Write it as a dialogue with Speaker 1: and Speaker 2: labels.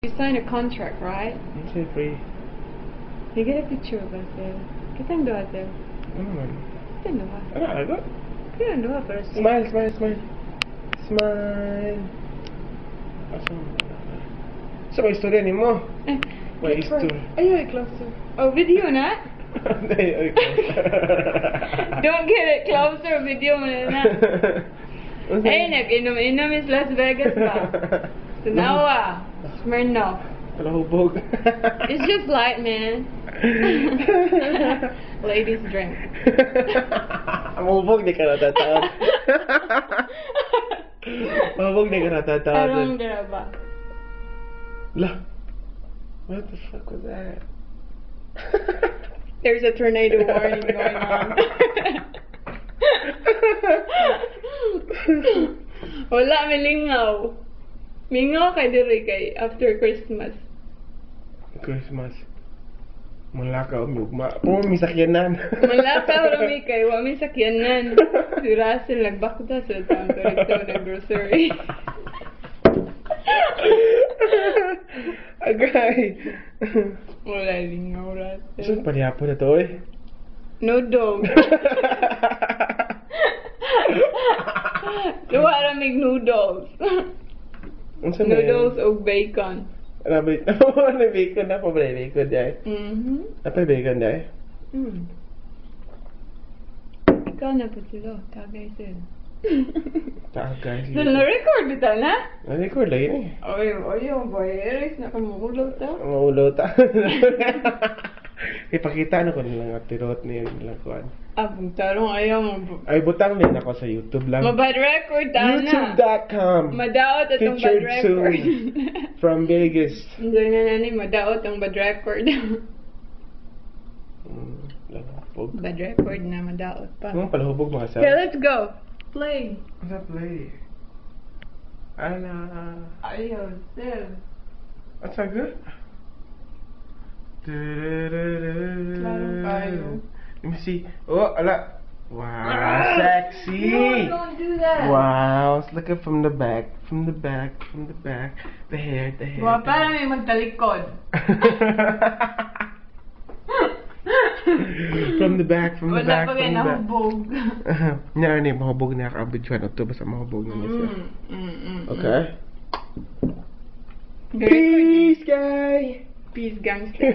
Speaker 1: You signed a contract, right?
Speaker 2: It's free.
Speaker 1: You get a picture of us there. Kitang doa there.
Speaker 2: Ano man?
Speaker 1: Kitang doa.
Speaker 2: Ano agad?
Speaker 1: Kitang doa para sa.
Speaker 2: Smile, smile, smile. Smile. Asa mo? Sa may istorya ni mo. May istorya.
Speaker 1: Ayaw, closer. Oh, video na?
Speaker 2: Ay,
Speaker 1: Don't get it closer, video mo na. Ay, nag-inom-inom is Las Vegas ba? Tunawa. Smirnoff.
Speaker 2: Palahubog.
Speaker 1: It's just light, man. Ladies drink.
Speaker 2: Mahubog di ka natataon. Mahubog di ka natataon.
Speaker 1: Anong dira ba?
Speaker 2: Lah. What the fuck was that?
Speaker 1: There's a tornado warning going on. Wala, may lingaw. Mingaw kay diri kay after Christmas.
Speaker 2: Christmas. Malakaw, mugma. Puro may sakyanan.
Speaker 1: Malakaw rami kay wa may sakyanan. Si Russell nagbakta sa taong korrekto ng grocery.
Speaker 2: Agay.
Speaker 1: Wala lingaw, Russell.
Speaker 2: Saan panihapo na to eh?
Speaker 1: No dog. Duwa ramig noodles. Noodles o bacon.
Speaker 2: Rabbit. Ano bacon na? Pobre bacon dahil. Apa bacon dahil?
Speaker 1: Ikaw na po sila. Tagay sila.
Speaker 2: Tagay
Speaker 1: So,
Speaker 2: sila.
Speaker 1: na-record dito na?
Speaker 2: Na-record lagi na eh.
Speaker 1: Oy, boy. Eris na kamulo ta.
Speaker 2: Maulo ta. Ipakita na ko nilang atirot niya nilang kuhan.
Speaker 1: Abong tarong ayaw mo.
Speaker 2: Ay, butang din ako sa YouTube lang.
Speaker 1: Mabad record ta na.
Speaker 2: YouTube.com.
Speaker 1: Madaot atong bad
Speaker 2: Featured
Speaker 1: record.
Speaker 2: soon. From Vegas.
Speaker 1: Hindi na nani, madaot ang bad record.
Speaker 2: Palahubog.
Speaker 1: Bad record na, madaot pa.
Speaker 2: Anong palahubog mga sa?
Speaker 1: Okay, let's go. Play.
Speaker 2: What's that play? Ala.
Speaker 1: Ayaw, still.
Speaker 2: What's that good?
Speaker 1: Klaro kayo.
Speaker 2: Let me see. Oh, ala. Wow, sexy.
Speaker 1: No, don't do that.
Speaker 2: Wow, let's look at from the back, from the back, from the back. The hair, the hair.
Speaker 1: Wow, para may magtalikod.
Speaker 2: From the back, from the
Speaker 1: Wala
Speaker 2: back,
Speaker 1: pa kayo
Speaker 2: from the back.
Speaker 1: nahubog.
Speaker 2: Nya ni mahubog na kabidjuan o to basta mahubog na niya siya. Okay.
Speaker 1: Very good.
Speaker 2: Peace, guy.
Speaker 1: Peace, gangster.